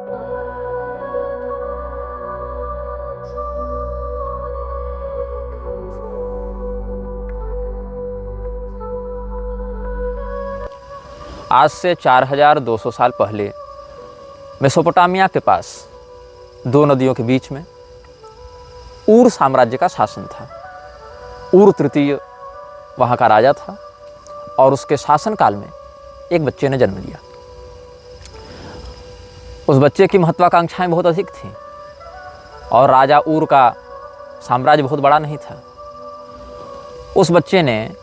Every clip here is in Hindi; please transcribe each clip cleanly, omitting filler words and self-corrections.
आज से 4200 साल पहले मेसोपोटामिया के पास दो नदियों के बीच में ऊर साम्राज्य का शासन था। ऊर तृतीय वहाँ का राजा था और उसके शासनकाल में एक बच्चे ने जन्म लिया। उस बच्चे की महत्वाकांक्षाएं बहुत अधिक थीं और राजा ऊर का साम्राज्य बहुत बड़ा नहीं था। उस बच्चे ने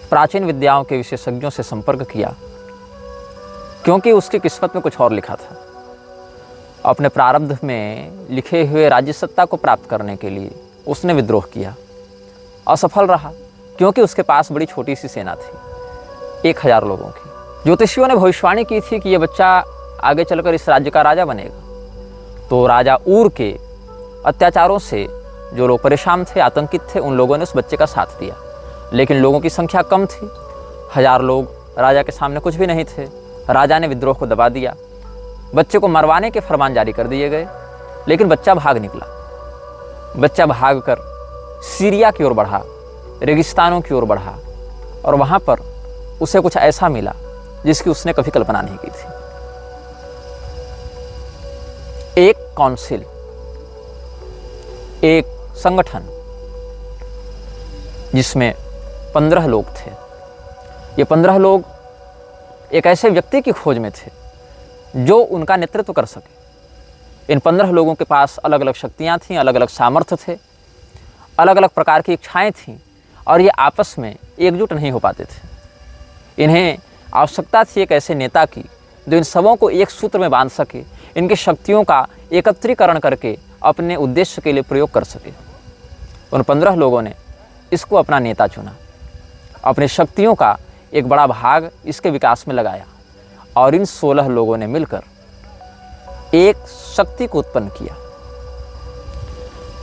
प्राचीन विद्याओं के विशेषज्ञों से संपर्क किया क्योंकि उसकी किस्मत में कुछ और लिखा था। अपने प्रारब्ध में लिखे हुए राज्य सत्ता को प्राप्त करने के लिए उसने विद्रोह किया। असफल रहा क्योंकि उसके पास बड़ी छोटी सी सेना थी, 1000 लोगों की। ज्योतिषियों ने भविष्यवाणी की थी कि यह बच्चा आगे चलकर इस राज्य का राजा बनेगा। तो राजा ऊर के अत्याचारों से जो लोग परेशान थे, आतंकित थे, उन लोगों ने उस बच्चे का साथ दिया। लेकिन लोगों की संख्या कम थी, 1000 लोग राजा के सामने कुछ भी नहीं थे। राजा ने विद्रोह को दबा दिया, बच्चे को मरवाने के फरमान जारी कर दिए गए। लेकिन बच्चा भाग निकला। बच्चा भागकर सीरिया की ओर बढ़ा, रेगिस्तानों की ओर बढ़ा और वहाँ पर उसे कुछ ऐसा मिला जिसकी उसने कभी कल्पना नहीं की थी। एक काउंसिल, एक संगठन जिसमें 15 लोग थे। ये 15 लोग एक ऐसे व्यक्ति की खोज में थे जो उनका नेतृत्व कर सके। इन 15 लोगों के पास अलग अलग शक्तियाँ थीं, अलग अलग सामर्थ्य थे, अलग अलग प्रकार की इच्छाएं थीं और ये आपस में एकजुट नहीं हो पाते थे। इन्हें आवश्यकता थी एक ऐसे नेता की जो इन सबों को एक सूत्र में बांध सके, इनकी शक्तियों का एकत्रीकरण करके अपने उद्देश्य के लिए प्रयोग कर सके। उन 15 लोगों ने इसको अपना नेता चुना, अपनी शक्तियों का एक बड़ा भाग इसके विकास में लगाया और इन 16 लोगों ने मिलकर एक शक्ति को उत्पन्न किया।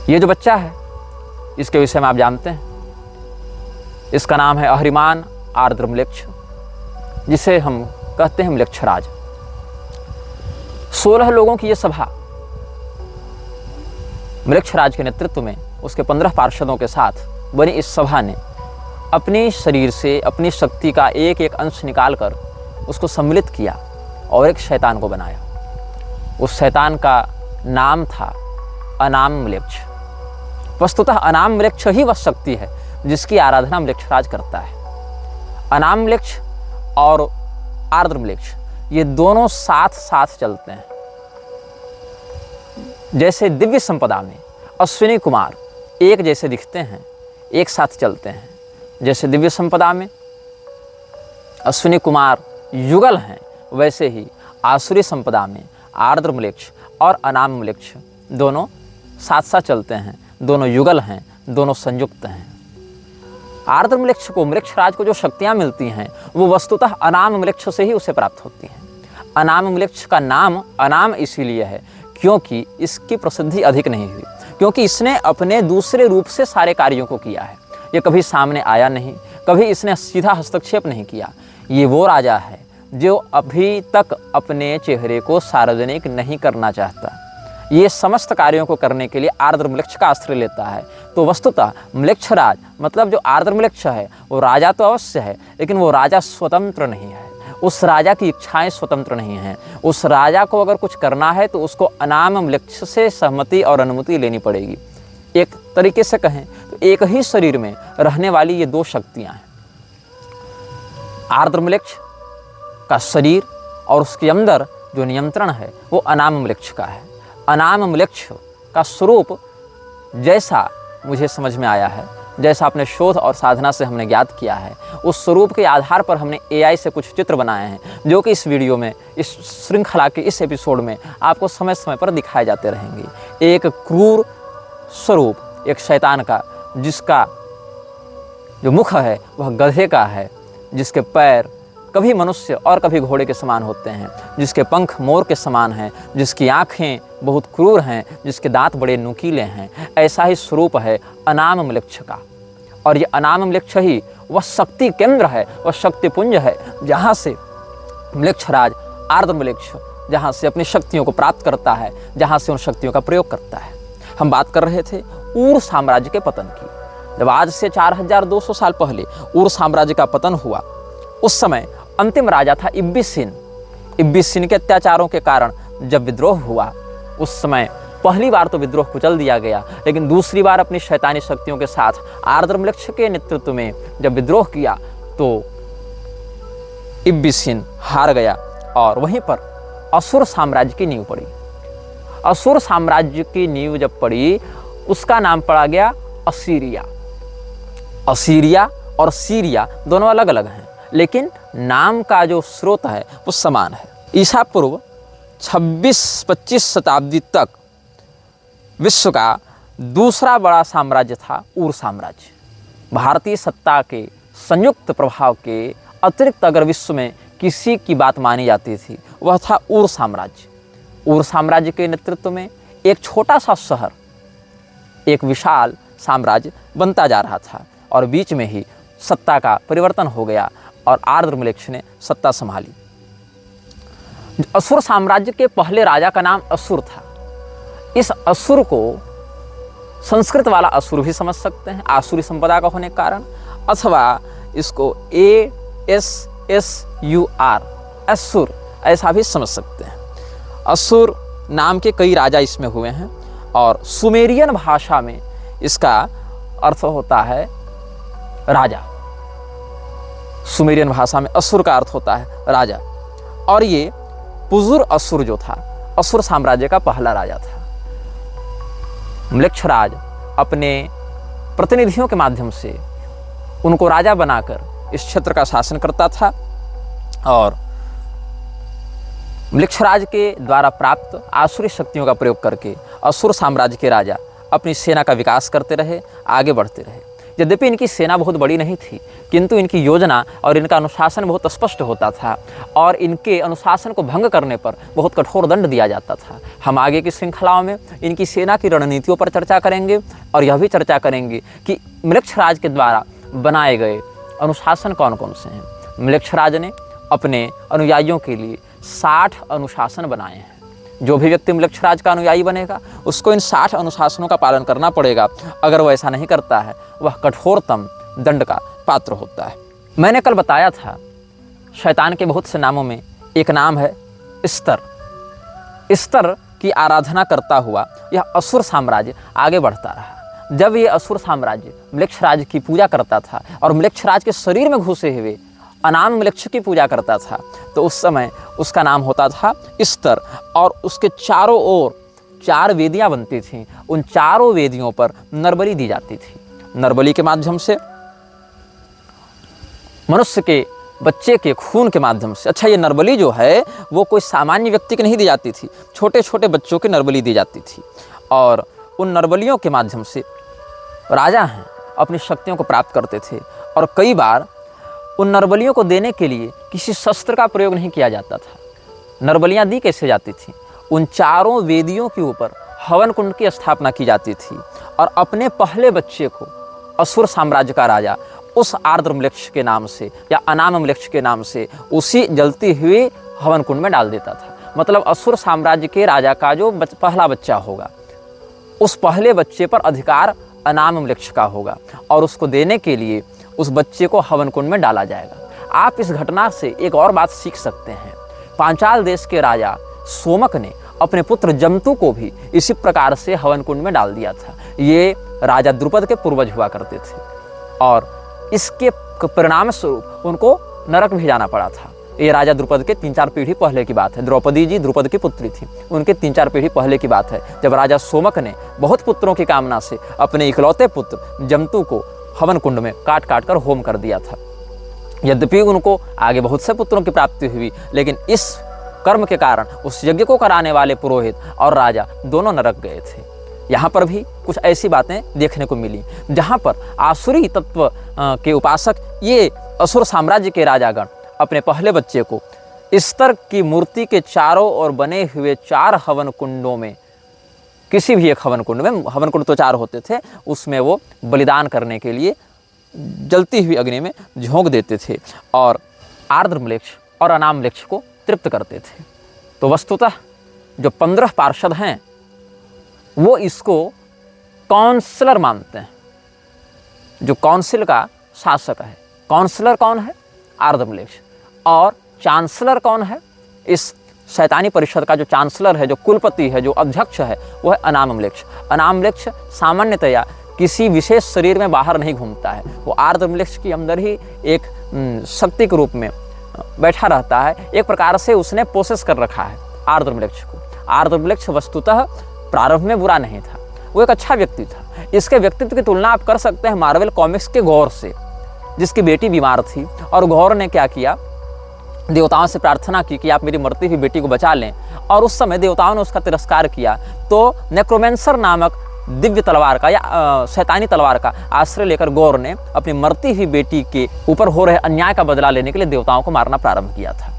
ये जो बच्चा है इसके विषय में आप जानते हैं। इसका नाम है अहरिमान आर्द्र म्लेच्छ, जिसे हम कहते हैं म्लेच्छराज। 16 लोगों की यह सभा म्लेच्छराज के नेतृत्व में उसके 15 पार्षदों के साथ बनी इस सभा ने अपने शरीर से अपनी शक्ति का एक एक अंश निकालकर उसको सम्मिलित किया और एक शैतान को बनाया। उस शैतान का नाम था अनाम म्लेच्छ। वस्तुतः अनाम म्लेच्छ ही वह शक्ति है जिसकी आराधना म्लेच्छराज करता है। अनाम म्लेच्छ और आर्द्र म्लेच्छ ये दोनों साथ साथ चलते हैं। जैसे दिव्य संपदा में अश्विनी कुमार एक जैसे दिखते हैं, एक साथ चलते हैं, जैसे दिव्य संपदा में अश्विनी कुमार युगल हैं, वैसे ही आसुरी संपदा में आर्द्र म्लेच्छ और अनाम म्लेच्छ दोनों साथ साथ चलते हैं, दोनों युगल हैं, दोनों संयुक्त हैं। आर्द्र म्लेच्छ को, म्लेच्छराज को जो शक्तियाँ मिलती हैं वो वस्तुतः अनाम म्लेच्छ से ही उसे प्राप्त होती हैं। अनाम म्लेच्छ का नाम अनाम इसीलिए है क्योंकि इसकी प्रसिद्धि अधिक नहीं हुई, क्योंकि इसने अपने दूसरे रूप से सारे कार्यों को किया है। ये कभी सामने आया नहीं, कभी इसने सीधा हस्तक्षेप नहीं किया। ये वो राजा है जो अभी तक अपने चेहरे को सार्वजनिक नहीं करना चाहता। ये समस्त कार्यों को करने के लिए आर्द्र म्लेच्छ का आश्रय लेता है। तो वस्तुतः म्लेच्छराज मतलब जो आर्द्र म्लेच्छ है वो राजा तो अवश्य है, लेकिन वो राजा स्वतंत्र नहीं है। उस राजा की इच्छाएं स्वतंत्र नहीं हैं। उस राजा को अगर कुछ करना है तो उसको अनाम म्लेच्छ से सहमति और अनुमति लेनी पड़ेगी। एक तरीके से कहें तो एक ही शरीर में रहने वाली ये दो शक्तियां हैं। आर्द्र म्लेच्छ का शरीर और उसके अंदर जो नियंत्रण है वो अनाम म्लेच्छ का है। अनाम म्लेच्छ का स्वरूप जैसा मुझे समझ में आया है, जैसा अपने शोध और साधना से हमने ज्ञात किया है, उस स्वरूप के आधार पर हमने AI से कुछ चित्र बनाए हैं जो कि इस वीडियो में, इस श्रृंखला के इस एपिसोड में आपको समय समय पर दिखाए जाते रहेंगे। एक क्रूर स्वरूप एक शैतान का, जिसका जो मुख है वह गधे का है, जिसके पैर कभी मनुष्य और कभी घोड़े के समान होते हैं, जिसके पंख मोर के समान हैं, जिसकी आँखें बहुत क्रूर हैं, जिसके दांत बड़े नुकीले हैं। ऐसा ही स्वरूप है अनाम म्लेच्छ का। और ये अनाम म्लेच्छ ही वह शक्ति केंद्र है, वह शक्ति पुंज है जहाँ से म्लेच्छराज आर्द्र म्लेच्छ जहाँ से अपनी शक्तियों को प्राप्त करता है, जहाँ से उन शक्तियों का प्रयोग करता है। हम बात कर रहे थे ऊर साम्राज्य के पतन की। जब आज से 4200 साल पहले ऊर साम्राज्य का पतन हुआ, उस समय अंतिम राजा था इब्बिसिन। इब्बिसिन के अत्याचारों के कारण जब विद्रोह हुआ, उस समय पहली बार तो विद्रोह कुचल दिया गया, लेकिन दूसरी बार अपनी शैतानी शक्तियों के साथ आर्द्रम्लेक्ष के नेतृत्व में जब विद्रोह किया तो इब्बिसिन हार गया और वहीं पर असुर साम्राज्य की नींव पड़ी। असुर साम्राज्य की नींव जब पड़ी, उसका नाम पड़ा गया असीरिया। असीरिया और सीरिया दोनों अलग अलग हैं, लेकिन नाम का जो स्रोत है वो समान है। ईसा पूर्व 26-25 शताब्दी तक विश्व का दूसरा बड़ा साम्राज्य था ऊर साम्राज्य। भारतीय सत्ता के संयुक्त प्रभाव के अतिरिक्त अगर विश्व में किसी की बात मानी जाती थी, वह था ऊर साम्राज्य। ऊर साम्राज्य के नेतृत्व में एक छोटा सा शहर एक विशाल साम्राज्य बनता जा रहा था और बीच में ही सत्ता का परिवर्तन हो गया और आर्द्रम्लेक्ष ने सत्ता संभाली। असुर साम्राज्य के पहले राजा का नाम असुर था। इस असुर को संस्कृत वाला असुर भी समझ सकते हैं, आसुरी संपदा का होने के कारण, अथवा इसको ASSUR असुर ऐसा भी समझ सकते हैं। असुर नाम के कई राजा इसमें हुए हैं और सुमेरियन भाषा में इसका अर्थ होता है राजा। सुमेरियन भाषा में असुर का अर्थ होता है राजा। और ये पुजुर असुर जो था, असुर साम्राज्य का पहला राजा था। म्लेच्छराज अपने प्रतिनिधियों के माध्यम से उनको राजा बनाकर इस क्षेत्र का शासन करता था और म्लेच्छराज के द्वारा प्राप्त आसुरी शक्तियों का प्रयोग करके असुर साम्राज्य के राजा अपनी सेना का विकास करते रहे, आगे बढ़ते रहे। यद्यपि इनकी सेना बहुत बड़ी नहीं थी, किंतु इनकी योजना और इनका अनुशासन बहुत स्पष्ट होता था और इनके अनुशासन को भंग करने पर बहुत कठोर दंड दिया जाता था। हम आगे की श्रृंखलाओं में इनकी सेना की रणनीतियों पर चर्चा करेंगे और यह भी चर्चा करेंगे कि म्लेच्छराज के द्वारा बनाए गए अनुशासन कौन कौन से हैं। म्लेच्छराज ने अपने अनुयायियों के लिए 60 अनुशासन बनाए हैं। जो भी व्यक्ति म्लेच्छराज का अनुयायी बनेगा, उसको इन 60 अनुशासनों का पालन करना पड़ेगा। अगर वह ऐसा नहीं करता है, वह कठोरतम दंड का पात्र होता है। मैंने कल बताया था शैतान के बहुत से नामों में एक नाम है स्तर। स्तर की आराधना करता हुआ यह असुर साम्राज्य आगे बढ़ता रहा। जब ये असुर साम्राज्य म्लेच्छराज की पूजा करता था और म्लेच्छराज के शरीर में घुसे हुए अनाम म्लेच्छ की पूजा करता था, तो उस समय उसका नाम होता था स्तर। और उसके चारों ओर 4 वेदियां बनती थीं। उन चारों वेदियों पर नरबलि दी जाती थी। नरबलि के माध्यम से मनुष्य के बच्चे के खून के माध्यम से, अच्छा ये नरबलि जो है वो कोई सामान्य व्यक्ति की नहीं दी जाती थी, छोटे छोटे बच्चों की नरबलि दी जाती थी। और उन नरबलियों के माध्यम से राजा हैं अपनी शक्तियों को प्राप्त करते थे। और कई बार उन नरबलियों को देने के लिए किसी शस्त्र का प्रयोग नहीं किया जाता था। नरबलियाँ दी कैसे जाती थी? उन चारों वेदियों के ऊपर हवन कुंड की स्थापना की जाती थी और अपने पहले बच्चे को असुर साम्राज्य का राजा उस आर्द्रम्लेच्छ के नाम से या अनामम्लेच्छ के नाम से उसी जलती हुई हवन कुंड में डाल देता था। मतलब असुर साम्राज्य के राजा का जो पहला बच्चा होगा, उस पहले बच्चे पर अधिकार अनामम्लेच्छ का होगा और उसको देने के लिए उस बच्चे को हवन कुंड में डाला जाएगा। आप इस घटना से एक और बात सीख सकते हैं। पांचाल देश के राजा सोमक ने अपने पुत्र जमतु को भी इसी प्रकार से हवन कुंड में डाल दिया था। ये राजा द्रुपद के पूर्वज हुआ करते थे और इसके परिणाम स्वरूप उनको नरक भी जाना पड़ा था। ये राजा द्रुपद के 3-4 पीढ़ी पहले की बात है। द्रौपदी जी द्रुपद की पुत्री थी, उनके 3-4 पीढ़ी पहले की बात है, जब राजा सोमक ने बहुत पुत्रों की कामना से अपने इकलौते पुत्र जमतु को हवन कुंड में काट काट कर होम कर दिया था। यद्यपि उनको आगे बहुत से पुत्रों की प्राप्ति हुई, लेकिन इस कर्म के कारण उस यज्ञ को कराने वाले पुरोहित और राजा दोनों नरक गए थे। यहाँ पर भी कुछ ऐसी बातें देखने को मिली जहाँ पर आसुरी तत्व के उपासक ये असुर साम्राज्य के राजागण अपने पहले बच्चे को स्तर की मूर्ति के चारों ओर बने हुए 4 हवन कुंडों में, किसी भी एक हवन कुंड में, हवन कुंड तो 4 होते थे, उसमें वो बलिदान करने के लिए जलती हुई अग्नि में झोंक देते थे और आर्द्रम्लेच्छ और अनामम्लेच्छ को तृप्त करते थे। तो वस्तुतः जो 15 पार्षद हैं वो इसको काउंसलर मानते हैं, जो काउंसिल का शासक है। काउंसलर कौन है? आर्धम्लेक्ष। और चांसलर कौन है? इस शैतानी परिषद का जो चांसलर है, जो कुलपति है, जो अध्यक्ष है, वो है अनामम्लेक्ष। अनामम्लेक्ष सामान्यतया किसी विशेष शरीर में बाहर नहीं घूमता है, वो आर्धम्लेक्ष के अंदर ही एक शक्ति के रूप में बैठा रहता है। एक प्रकार से उसने पोसेस कर रखा है आर्धम्लेक्ष को। आर्धम्लेक्ष वस्तुतः प्रारंभ में बुरा नहीं था, वो एक अच्छा व्यक्ति था। इसके व्यक्तित्व की तुलना आप कर सकते हैं मार्वल कॉमिक्स के गौर से, जिसकी बेटी बीमार थी और गौर ने क्या किया, देवताओं से प्रार्थना की कि आप मेरी मरती हुई बेटी को बचा लें, और उस समय देवताओं ने उसका तिरस्कार किया। तो नेक्रोमेंसर नामक दिव्य तलवार का या शैतानी तलवार का आश्रय लेकर गौर ने अपनी मरती हुई बेटी के ऊपर हो रहे अन्याय का बदला लेने के लिए देवताओं को मारना प्रारंभ किया था।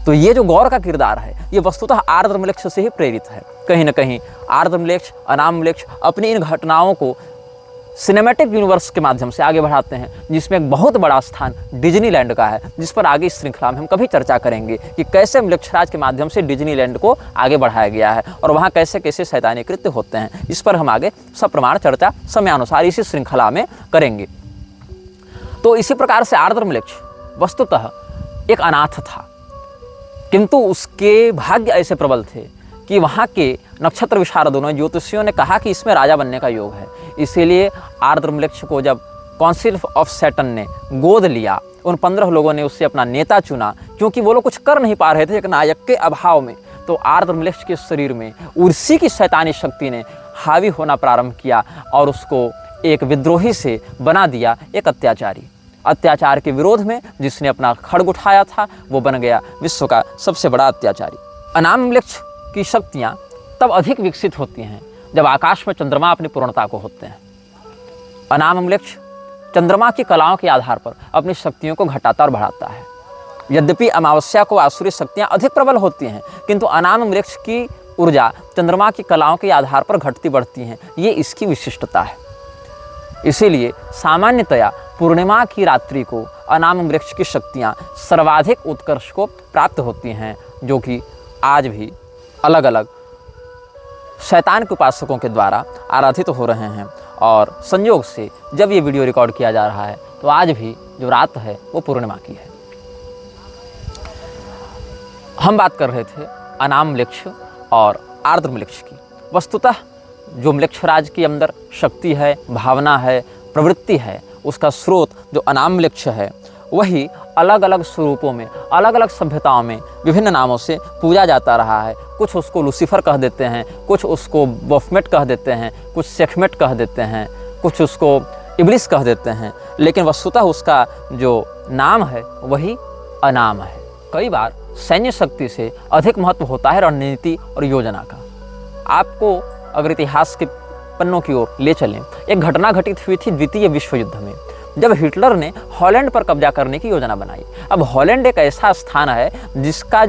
तो ये जो गौर का किरदार है, ये वस्तुतः आर्धम्लेक्ष से ही प्रेरित है। कहीं न कहीं आर्धम्लेक्ष, अनामम्लेक्ष अपनी इन घटनाओं को सिनेमैटिक यूनिवर्स के माध्यम से आगे बढ़ाते हैं, जिसमें एक बहुत बड़ा स्थान डिज्नीलैंड का है, जिस पर आगे इस श्रृंखला में हम कभी चर्चा करेंगे कि कैसे म्लेच्छराज के माध्यम से डिज्नीलैंड को आगे बढ़ाया गया है और वहाँ कैसे कैसे शैतानी कृत्य होते हैं। इस पर हम आगे सप्रमाण चर्चा समयानुसार इसी श्रृंखला में करेंगे। तो इसी प्रकार से आर्धम्लेक्ष वस्तुतः एक अनाथ था, किंतु उसके भाग्य ऐसे प्रबल थे कि वहाँ के नक्षत्र विशारदों ने, ज्योतिषियों ने कहा कि इसमें राजा बनने का योग है। इसीलिए आर्धम्लेक्ष को जब काउंसिल ऑफ सैटर्न ने गोद लिया, उन 15 लोगों ने उससे अपना नेता चुना, क्योंकि वो लोग कुछ कर नहीं पा रहे थे एक नायक के अभाव में। तो आर्धम्लेक्ष के शरीर में उर्सी की शैतानी शक्ति ने हावी होना प्रारंभ किया और उसको एक विद्रोही से बना दिया, एक अत्याचारी। अत्याचार के विरोध में जिसने अपना खड्ग उठाया था, वो बन गया विश्व का सबसे बड़ा अत्याचारी। अनामम्लेक्ष की शक्तियाँ तब अधिक विकसित होती हैं जब आकाश में चंद्रमा अपनी पूर्णता को होते हैं। अनामम्लेक्ष चंद्रमा की कलाओं के आधार पर अपनी शक्तियों को घटाता और बढ़ाता है। यद्यपि अमावस्या को आसुरी शक्तियाँ अधिक प्रबल होती हैं, किंतु अनामम्लेक्ष की ऊर्जा चंद्रमा की कलाओं के आधार पर घटती बढ़ती हैं, ये इसकी विशिष्टता है। इसीलिए सामान्यतया पूर्णिमा की रात्रि को अनामम्लेक्ष की शक्तियाँ सर्वाधिक उत्कर्ष को प्राप्त होती हैं, जो कि आज भी अलग अलग शैतान के उपासकों के द्वारा आराधित हो रहे हैं। और संयोग से जब ये वीडियो रिकॉर्ड किया जा रहा है तो आज भी जो रात है वो पूर्णिमा की है। हम बात कर रहे थे अनामम्लेक्ष और आर्धम्लेक्ष की। वस्तुतः जो म्लेच्छराज के अंदर शक्ति है, भावना है, प्रवृत्ति है, उसका स्रोत जो अनामम्लेक्ष है, वही अलग अलग स्वरूपों में, अलग अलग सभ्यताओं में विभिन्न नामों से पूजा जाता रहा है। कुछ उसको लूसीफर कह देते हैं, कुछ उसको बफमेट कह देते हैं, कुछ सेखमेट कह देते हैं, कुछ उसको इब्लिस कह देते हैं, लेकिन वस्तुतः उसका जो नाम है वही अनाम है। कई बार सैन्य शक्ति से अधिक महत्व होता है रणनीति और योजना का। आपको अगर इतिहास के पन्नों की ओर ले चलें, एक घटना घटित हुई थी द्वितीय विश्व युद्ध में, जब हिटलर ने हॉलैंड पर कब्जा करने की योजना बनाई। अब हॉलैंड एक ऐसा स्थान है जिसका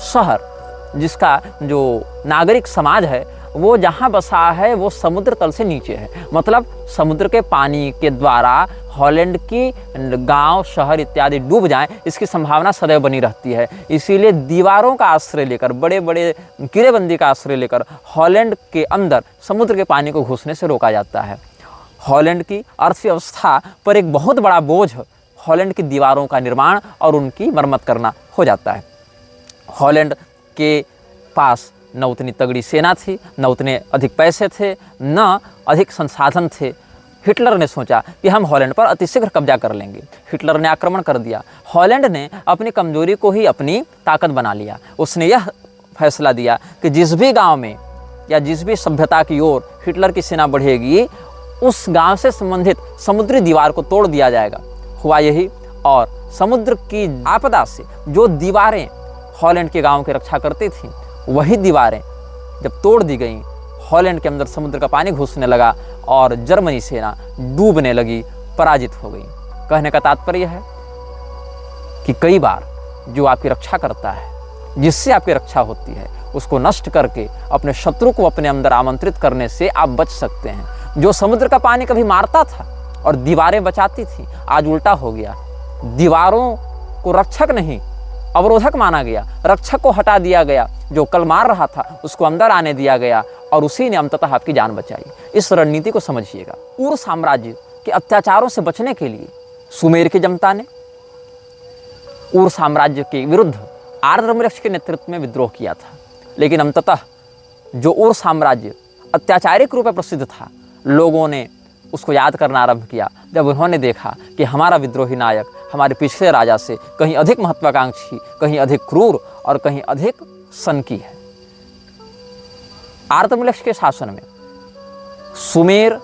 शहर, जिसका जो नागरिक समाज है, वो जहाँ बसा है वो समुद्र तल से नीचे है। मतलब समुद्र के पानी के द्वारा हॉलैंड की गांव, शहर इत्यादि डूब जाएं, इसकी संभावना सदैव बनी रहती है। इसीलिए दीवारों का आश्रय लेकर, बड़े बड़े किलेबंदी का आश्रय लेकर हॉलैंड के अंदर समुद्र के पानी को घुसने से रोका जाता है। हॉलैंड की अर्थव्यवस्था पर एक बहुत बड़ा बोझ हॉलैंड की दीवारों का निर्माण और उनकी मरम्मत करना हो जाता है। हॉलैंड के पास न उतनी तगड़ी सेना थी, न उतने अधिक पैसे थे, न अधिक संसाधन थे। हिटलर ने सोचा कि हम हॉलैंड पर अतिशीघ्र कब्जा कर लेंगे। हिटलर ने आक्रमण कर दिया। हॉलैंड ने अपनी कमजोरी को ही अपनी ताकत बना लिया। उसने यह फैसला दिया कि जिस भी गांव में या जिस भी सभ्यता की ओर हिटलर की सेना बढ़ेगी, उस गांव से संबंधित समुद्री दीवार को तोड़ दिया जाएगा। हुआ यही, और समुद्र की आपदा से जो दीवारें हॉलैंड के गांव की रक्षा करती थीं, वही दीवारें जब तोड़ दी गईं, हॉलैंड के अंदर समुद्र का पानी घुसने लगा और जर्मनी सेना डूबने लगी, पराजित हो गई। कहने का तात्पर्य है कि कई बार जो आपकी रक्षा करता है, जिससे आपकी रक्षा होती है, उसको नष्ट करके अपने शत्रु को अपने अंदर आमंत्रित करने से आप बच सकते हैं। जो समुद्र का पानी कभी मारता था और दीवारें बचाती थी, आज उल्टा हो गया। दीवारों को रक्षक नहीं अवरोधक माना गया, रक्षक को हटा दिया गया, जो कल मार रहा था उसको अंदर आने दिया गया और उसी ने अंततः आपकी जान बचाई। इस रणनीति को समझिएगा। उर साम्राज्य के अत्याचारों से बचने के लिए सुमेर की जनता ने उर साम्राज्य के विरुद्ध आर्द्रवृक्ष के नेतृत्व में विद्रोह किया था, लेकिन अंततः जो उर साम्राज्य अत्याचारिक रूप में प्रसिद्ध था, लोगों ने उसको याद करना आरंभ किया जब उन्होंने देखा कि हमारा विद्रोही नायक हमारे पिछले राजा से कहीं अधिक महत्वाकांक्षी, कहीं अधिक क्रूर और कहीं अधिक सनकी है। आर्द्रवृक्ष के शासन में सुमेर,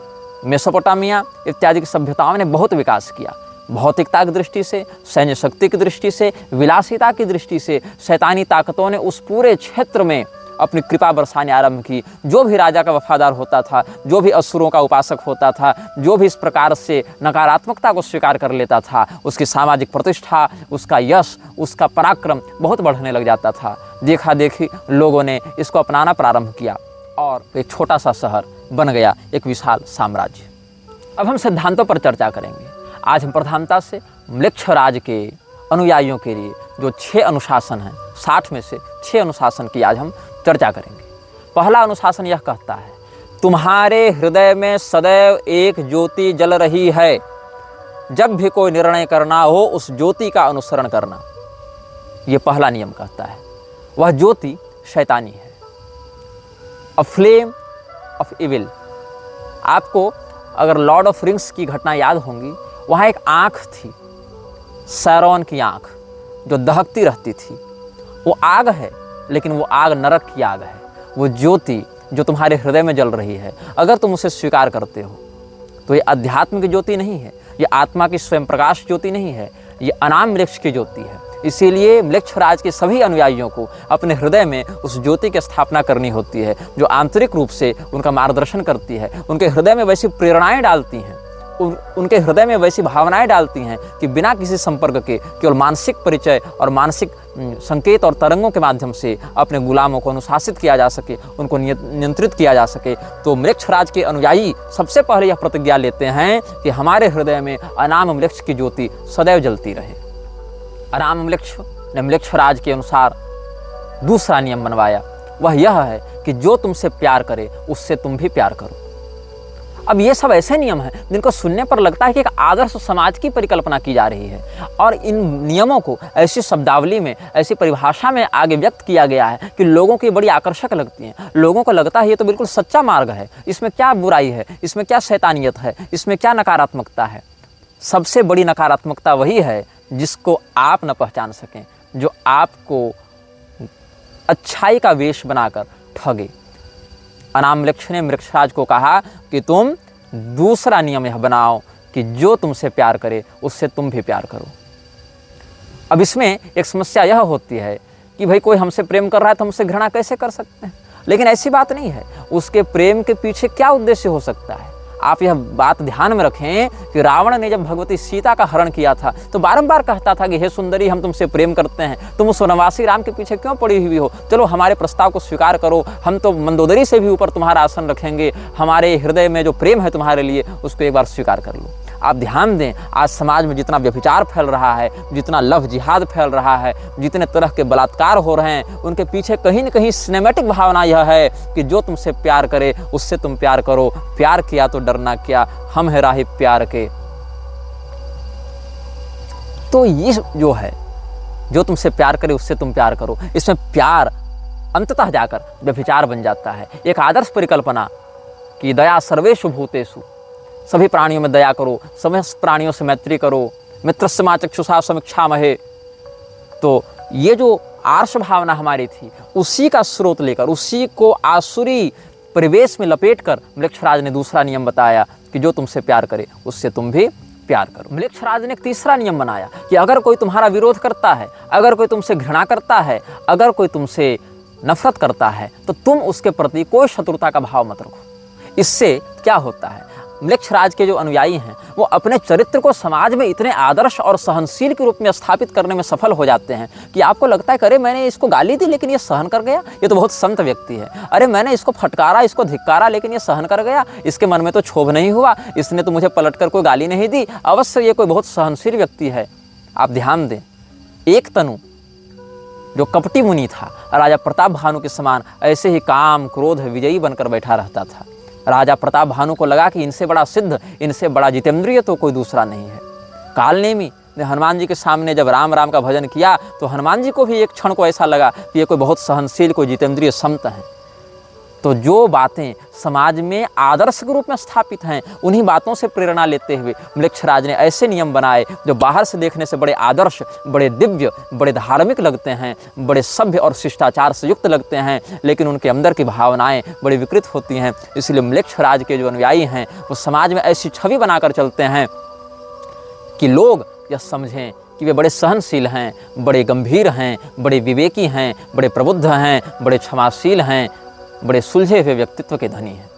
मेसोपोटामिया इत्यादि की सभ्यताओं ने बहुत विकास किया। भौतिकता की दृष्टि से, सैन्य शक्ति की दृष्टि से, विलासिता की दृष्टि से शैतानी ताकतों ने उस पूरे क्षेत्र में अपनी कृपा बरसाने आरंभ की। जो भी राजा का वफादार होता था, जो भी असुरों का उपासक होता था, जो भी इस प्रकार से नकारात्मकता को स्वीकार कर लेता था, उसकी सामाजिक प्रतिष्ठा, उसका यश, उसका पराक्रम बहुत बढ़ने लग जाता था। देखा देखी लोगों ने इसको अपनाना प्रारंभ किया और एक छोटा सा शहर बन गया एक विशाल साम्राज्य। अब हम सिद्धांतों पर चर्चा करेंगे। आज हम प्रधानता से म्लेच्छ राज के अनुयायियों के लिए जो 6 अनुशासन हैं, 60 में से 6 अनुशासन की आज हम चर्चा करेंगे। पहला अनुशासन यह कहता है, तुम्हारे हृदय में सदैव एक ज्योति जल रही है। जब भी कोई निर्णय करना हो उस ज्योति का अनुसरण करना। यह पहला नियम कहता है। वह ज्योति शैतानी है, अ फ्लेम ऑफ इविल। आपको अगर लॉर्ड ऑफ रिंग्स की घटना याद होंगी, वहाँ एक आँख थी, सैरोन की आँख, जो दहकती रहती थी। वो आग है, लेकिन वो आग नरक की आग है। वो ज्योति जो तुम्हारे हृदय में जल रही है, अगर तुम उसे स्वीकार करते हो तो ये अध्यात्म की ज्योति नहीं है, ये आत्मा की स्वयं प्रकाश ज्योति नहीं है, ये अनाम म्लेच्छ की ज्योति है। इसीलिए म्लेच्छ राज के सभी अनुयायियों को अपने हृदय में उस ज्योति की स्थापना करनी होती है, जो आंतरिक रूप से उनका मार्गदर्शन करती है, उनके हृदय में वैसी प्रेरणाएं डालती हैं, उनके हृदय में वैसी भावनाएं डालती हैं कि बिना किसी संपर्क के केवल मानसिक परिचय और मानसिक संकेत और तरंगों के माध्यम से अपने गुलामों को अनुशासित किया जा सके, उनको नियंत्रित किया जा सके। तो म्लेच्छ राज के अनुयायी सबसे पहले यह प्रतिज्ञा लेते हैं कि हमारे हृदय में अनाम म्लेच्छ की ज्योति सदैव जलती रहे। अनाम म्लेच्छ ने म्लेच्छ राज के अनुसार दूसरा नियम बनवाया। वह यह है कि जो तुमसे प्यार करे उससे तुम भी प्यार करो। अब ये सब ऐसे नियम हैं जिनको सुनने पर लगता है कि एक आदर्श समाज की परिकल्पना की जा रही है, और इन नियमों को ऐसी शब्दावली में, ऐसी परिभाषा में आगे व्यक्त किया गया है कि लोगों को बड़ी आकर्षक लगती हैं। लोगों को लगता है ये तो बिल्कुल सच्चा मार्ग है, इसमें क्या बुराई है, इसमें क्या शैतानियत है, इसमें क्या नकारात्मकता है। सबसे बड़ी नकारात्मकता वही है जिसको आप न पहचान सकें, जो आपको अच्छाई का वेश बनाकर ठगे। अनाम म्लेच्छ ने म्लेच्छराज को कहा कि तुम दूसरा नियम यह बनाओ कि जो तुमसे प्यार करे उससे तुम भी प्यार करो। अब इसमें एक समस्या यह होती है कि भाई कोई हमसे प्रेम कर रहा है तो हमसे घृणा कैसे कर सकते हैं, लेकिन ऐसी बात नहीं है। उसके प्रेम के पीछे क्या उद्देश्य हो सकता है। आप यह बात ध्यान में रखें कि रावण ने जब भगवती सीता का हरण किया था तो बारंबार कहता था कि हे सुंदरी, हम तुमसे प्रेम करते हैं, तुम उस वनवासी राम के पीछे क्यों पड़ी हुई हो, चलो हमारे प्रस्ताव को स्वीकार करो, हम तो मंदोदरी से भी ऊपर तुम्हारा आसन रखेंगे, हमारे हृदय में जो प्रेम है तुम्हारे लिए उसको एक बार स्वीकार कर लो। आप ध्यान दें, आज समाज में जितना व्यभिचार फैल रहा है, जितना लव जिहाद फैल रहा है, जितने तरह के बलात्कार हो रहे हैं, उनके पीछे कहीं न कहीं सिनेमैटिक भावना यह है कि जो तुमसे प्यार करे उससे तुम प्यार करो, प्यार किया तो डरना क्या, हम है राही प्यार के। तो ये जो है, जो तुमसे प्यार करे उससे तुम प्यार करो, इसमें प्यार अंततः जाकर व्यभिचार बन जाता है। एक आदर्श परिकल्पना कि दया सर्वेषु भूतेषु, सभी प्राणियों में दया करो, समस्त प्राणियों से मैत्री करो, मित्रस्य मा चक्षुषा समीक्षामहे। तो ये जो आर्ष भावना हमारी थी, उसी का स्रोत लेकर, उसी को आसुरी परिवेश में लपेटकर म्लेच्छराज ने दूसरा नियम बताया कि जो तुमसे प्यार करे उससे तुम भी प्यार करो। म्लेच्छराज ने एक तीसरा नियम बनाया कि अगर कोई तुम्हारा विरोध करता है, अगर कोई तुमसे घृणा करता है, अगर कोई तुमसे नफरत करता है, तो तुम उसके प्रति कोई शत्रुता का भाव मत रखो। इससे क्या होता है, म्लेच्छराज के जो अनुयायी हैं वो अपने चरित्र को समाज में इतने आदर्श और सहनशील के रूप में स्थापित करने में सफल हो जाते हैं कि आपको लगता है कि अरे मैंने इसको गाली दी लेकिन ये सहन कर गया, ये तो बहुत संत व्यक्ति है। अरे मैंने इसको फटकारा, इसको धिक्कारा, लेकिन ये सहन कर गया, इसके मन में तो क्षोभ नहीं हुआ, इसने तो मुझे पलटकर कोई गाली नहीं दी, अवश्य ये कोई बहुत सहनशील व्यक्ति है। आप ध्यान दें, एक तनु जो कपटी मुनि था, राजा प्रताप भानु के समान ऐसे ही काम क्रोध विजयी बनकर बैठा रहता था। राजा प्रताप भानु को लगा कि इनसे बड़ा सिद्ध, इनसे बड़ा जितेंद्रिय तो कोई दूसरा नहीं है। कालनेमी ने हनुमान जी के सामने जब राम राम का भजन किया तो हनुमान जी को भी एक क्षण को ऐसा लगा कि ये कोई बहुत सहनशील, कोई जितेंद्रिय संत है। तो जो बातें समाज में आदर्श के रूप में स्थापित हैं, उन्हीं बातों से प्रेरणा लेते हुए म्लेच्छराज ने ऐसे नियम बनाए जो बाहर से देखने से बड़े आदर्श, बड़े दिव्य, बड़े धार्मिक लगते हैं, बड़े सभ्य और शिष्टाचार से युक्त लगते हैं, लेकिन उनके अंदर की भावनाएं बड़ी विकृत होती हैं। इसलिए म्लेच्छराज के जो अनुयायी हैं वो समाज में ऐसी छवि बनाकर चलते हैं कि लोग यह समझें कि वे बड़े सहनशील हैं, बड़े गंभीर हैं, बड़े विवेकी हैं, बड़े प्रबुद्ध हैं, बड़े क्षमाशील हैं, बड़े सुलझे हुए व्यक्तित्व के धनी हैं।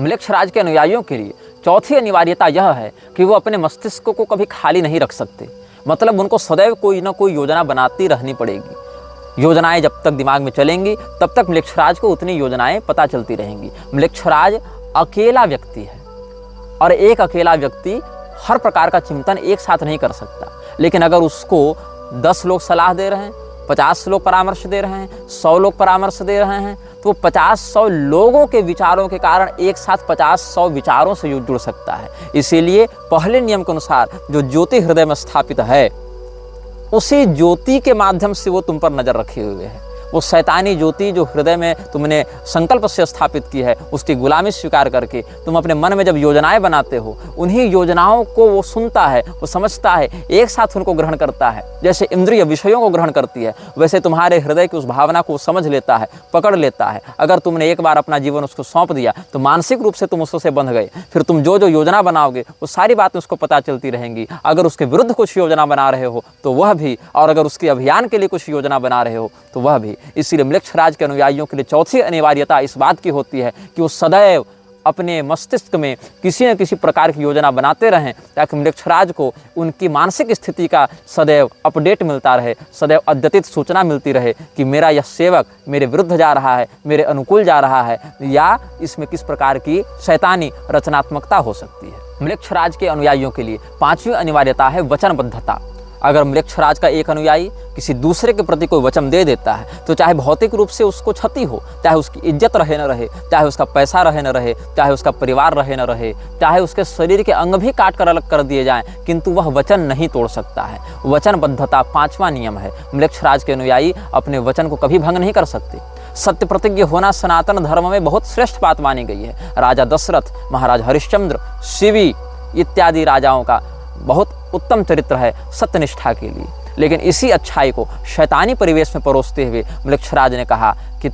म्लेच्छराज के अनुयायियों के लिए चौथी अनिवार्यता यह है कि वो अपने मस्तिष्क को कभी खाली नहीं रख सकते। मतलब उनको सदैव कोई ना कोई योजना बनाती रहनी पड़ेगी। योजनाएं जब तक दिमाग में चलेंगी तब तक म्लेच्छराज को उतनी योजनाएं पता चलती रहेंगी। म्लेच्छराज अकेला व्यक्ति है और एक अकेला व्यक्ति हर प्रकार का चिंतन एक साथ नहीं कर सकता। लेकिन अगर उसको 10 लोग सलाह दे रहे हैं, 50 लोग परामर्श दे रहे हैं, 100 लोग परामर्श दे रहे हैं, तो 50-100 लोगों के विचारों के कारण एक साथ 50-100 विचारों से जुड़ सकता है। इसीलिए पहले नियम के अनुसार जो ज्योति हृदय में स्थापित है, उसी ज्योति के माध्यम से वो तुम पर नजर रखे हुए है। वो शैतानी ज्योति जो हृदय में तुमने संकल्प से स्थापित की है, उसकी गुलामी स्वीकार करके तुम अपने मन में जब योजनाएं बनाते हो, उन्हीं योजनाओं को वो सुनता है, वो समझता है, एक साथ उनको ग्रहण करता है। जैसे इंद्रिय विषयों को ग्रहण करती है, वैसे तुम्हारे हृदय की उस भावना को समझ लेता है, पकड़ लेता है। अगर तुमने एक बार अपना जीवन उसको सौंप दिया तो मानसिक रूप से तुम उससे बंध गए। फिर तुम जो जो योजना बनाओगे वो सारी बातें उसको पता चलती रहेंगी। अगर उसके विरुद्ध कुछ योजना बना रहे हो तो वह भी, और अगर उसके अभियान के लिए कुछ योजना बना रहे हो तो वह भी। इसीलिए म्लेच्छराज के अनुयायियों के लिए चौथी अनिवार्यता इस बात की होती है कि वो सदैव अपने मस्तिष्क में किसी न किसी प्रकार की योजना बनाते रहें, ताकि म्लेच्छराज को उनकी मानसिक स्थिति का सदैव अपडेट मिलता रहे, सदैव अद्यतित सूचना मिलती रहे कि मेरा यह सेवक मेरे विरुद्ध जा रहा है, मेरे अनुकूल जा रहा है, या इसमें किस प्रकार की शैतानी रचनात्मकता हो सकती है। म्लेच्छराज के अनुयायियों के लिए पांचवी अनिवार्यता है वचनबद्धता। अगर म्लेच्छराज का एक अनुयायी किसी दूसरे के प्रति कोई वचन दे देता है तो चाहे भौतिक रूप से उसको क्षति हो, चाहे उसकी इज्जत रहे न रहे, चाहे उसका पैसा रहे न रहे, चाहे उसका परिवार रहे न रहे, चाहे उसके शरीर के अंग भी काट कर अलग कर दिए जाएं, किंतु वह वचन नहीं तोड़ सकता है। वचनबद्धता पांचवा नियम है। म्लेच्छराज के अनुयायी अपने वचन को कभी भंग नहीं कर सकते। सत्य प्रतिज्ञ होना सनातन धर्म में बहुत श्रेष्ठ बात मानी गई है। राजा दशरथ, महाराज हरिश्चंद्र, शिवी इत्यादि राजाओं का बहुत उत्तम चरित्र है सत्यनिष्ठा के लिए। लेकिन इसी अच्छाई को शैतानी परिवेश में परोसते हुए म्लेच्छराज ने कहा कि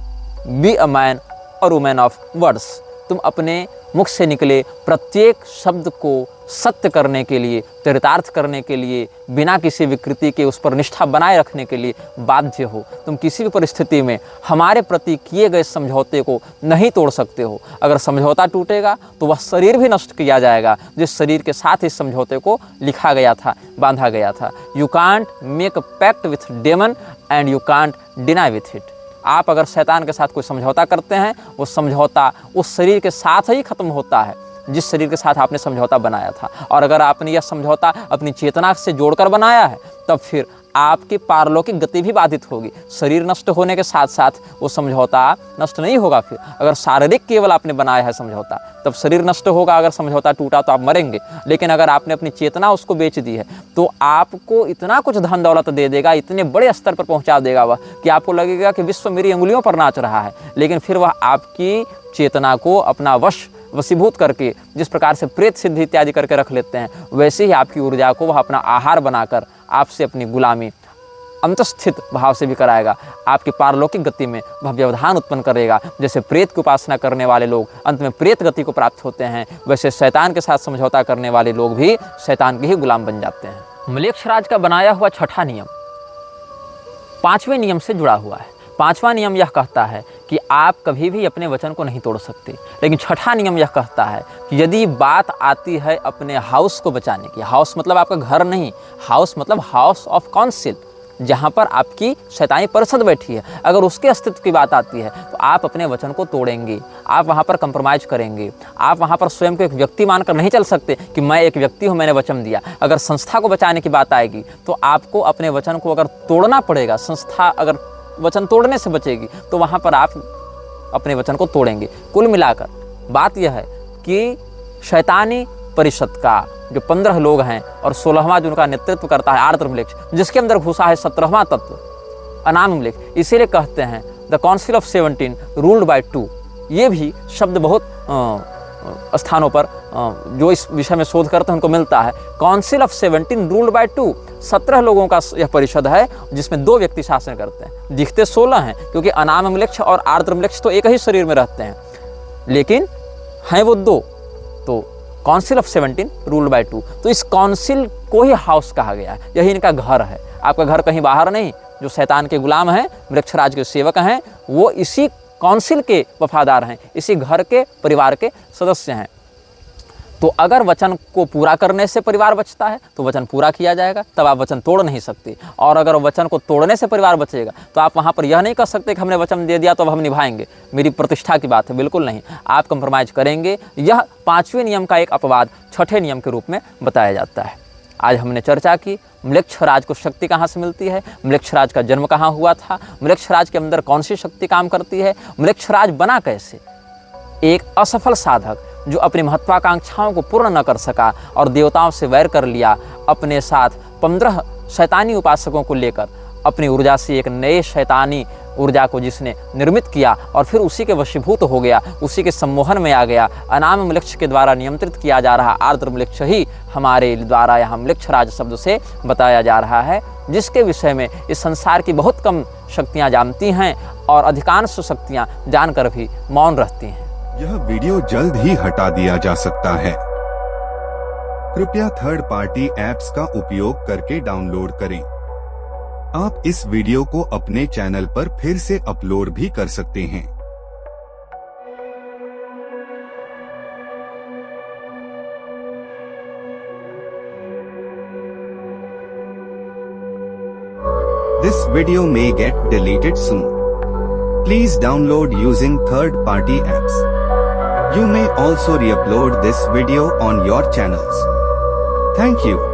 बी अ मैन और वुमेन ऑफ वर्ड्स। तुम अपने मुख से निकले प्रत्येक शब्द को सत्य करने के लिए, चरितार्थ करने के लिए, बिना किसी विकृति के उस पर निष्ठा बनाए रखने के लिए बाध्य हो। तुम किसी भी परिस्थिति में हमारे प्रति किए गए समझौते को नहीं तोड़ सकते हो। अगर समझौता टूटेगा तो वह शरीर भी नष्ट किया जाएगा जिस शरीर के साथ इस समझौते को लिखा गया था, बांधा गया था। You can't make a pact with demon and you can't deny with it. आप अगर शैतान के साथ कोई समझौता करते हैं, वो समझौता उस शरीर के साथ ही खत्म होता है जिस शरीर के साथ आपने समझौता बनाया था। और अगर आपने यह समझौता अपनी चेतना से जोड़कर बनाया है, तब फिर आपकी पारलौकिक गति भी बाधित होगी। शरीर नष्ट होने के साथ साथ वो समझौता नष्ट नहीं होगा। फिर अगर शारीरिक केवल आपने बनाया है समझौता, तब शरीर नष्ट होगा। अगर समझौता टूटा तो आप मरेंगे। लेकिन अगर आपने अपनी चेतना उसको बेच दी है तो आपको इतना कुछ धन दौलत दे देगा, इतने बड़े स्तर पर पहुंचा देगा वह, कि आपको लगेगा कि विश्व मेरी उंगलियों पर नाच रहा है। लेकिन फिर वह आपकी चेतना को अपना वशीभूत करके, जिस प्रकार से प्रेत सिद्धि इत्यादि करके रख लेते हैं, वैसे ही आपकी ऊर्जा को वह अपना आहार बनाकर आपसे अपनी गुलामी अंतस्थित भाव से भी कराएगा। आपकी पारलौकिक गति में वह व्यवधान उत्पन्न करेगा। जैसे प्रेत की उपासना करने वाले लोग अंत में प्रेत गति को प्राप्त होते हैं, वैसे शैतान के साथ समझौता करने वाले लोग भी शैतान के ही गुलाम बन जाते हैं। म्लेच्छराज का बनाया हुआ छठा नियम पांचवें नियम से जुड़ा हुआ है। पांचवा नियम यह कहता है कि आप कभी भी अपने वचन को नहीं तोड़ सकते। लेकिन छठा नियम यह कहता है कि यदि बात आती है अपने हाउस को बचाने की, हाउस मतलब आपका घर नहीं, हाउस मतलब हाउस ऑफ काउंसिल, जहाँ पर आपकी शैतानी परिषद बैठी है, अगर उसके अस्तित्व की बात आती है तो आप अपने वचन को तोड़ेंगे, आप वहाँ पर कंप्रोमाइज़ करेंगे। आप वहाँ पर स्वयं को एक व्यक्ति मानकर नहीं चल सकते कि मैं एक व्यक्ति हूँ, मैंने वचन दिया। अगर संस्था को बचाने की बात आएगी तो आपको अपने वचन को अगर तोड़ना पड़ेगा, संस्था अगर वचन तोड़ने से बचेगी, तो वहाँ पर आप अपने वचन को तोड़ेंगे। कुल मिलाकर बात यह है कि शैतानी परिषद का जो 15 लोग हैं और 16वां जिनका नेतृत्व करता है आर्द्रम्लेक्ष, जिसके अंदर घुसा है 17वां तत्व अनामम्लेक्ष, इसीलिए कहते हैं the council of 17 ruled by 2। ये भी शब्द बहुत स्थानों पर जो इस विषय में शोध करते हैं उनको मिलता है। काउंसिल ऑफ 17 रूल्ड बाय 2, 17 लोगों का यह परिषद है जिसमें 2 व्यक्ति शासन करते हैं। दिखते 16 हैं क्योंकि अनामम्लेक्ष और आर्द्रम्लेक्ष तो एक ही शरीर में रहते हैं, लेकिन हैं वो 2। तो काउंसिल ऑफ 17 रूल्ड बाय 2, तो इस काउंसिल को ही हाउस कहा गया है, यही इनका घर है। आपका घर कहीं बाहर नहीं। जो शैतान के गुलाम हैं, वृक्षराज के सेवक हैं, वो इसी काउंसिल के वफादार हैं, इसी घर के परिवार के सदस्य हैं। तो अगर वचन को पूरा करने से परिवार बचता है तो वचन पूरा किया जाएगा, तब आप वचन तोड़ नहीं सकते। और अगर वचन को तोड़ने से परिवार बचेगा तो आप वहाँ पर यह नहीं कर सकते कि हमने वचन दे दिया तो अब हम निभाएंगे, मेरी प्रतिष्ठा की बात है, बिल्कुल नहीं। आप कंप्रोमाइज़ करेंगे। यह 5वें नियम का एक अपवाद 6ठे नियम के रूप में बताया जाता है। आज हमने चर्चा की म्लेच्छराज को शक्ति कहाँ से मिलती है, म्लेच्छराज का जन्म कहाँ हुआ था, म्लेच्छराज के अंदर कौन सी शक्ति काम करती है, म्लेच्छराज बना कैसे। एक असफल साधक जो अपनी महत्वाकांक्षाओं को पूर्ण न कर सका और देवताओं से वैर कर लिया, अपने साथ 15 शैतानी उपासकों को लेकर अपनी ऊर्जा से एक नए शैतानी ऊर्जा को जिसने निर्मित किया और फिर उसी के वशीभूत हो गया, उसी के सम्मोहन में आ गया। अनामम्लेक्ष के द्वारा नियंत्रित किया जा रहा आर्द्रम्लेक्ष ही हमारे द्वारा यहाँ म्लेच्छराज शब्द से बताया जा रहा है, जिसके विषय में इस संसार की बहुत कम शक्तियाँ जानती हैं और अधिकांश शक्तियाँ जानकर भी मौन रहती हैं। यह वीडियो जल्द ही हटा दिया जा सकता है। कृपया थर्ड पार्टी ऐप्स का उपयोग करके डाउनलोड करें। आप इस वीडियो को अपने चैनल पर फिर से अपलोड भी कर सकते हैं। This video may get deleted soon. Please download using third-party apps. You may also re-upload this video on your channels. Thank you.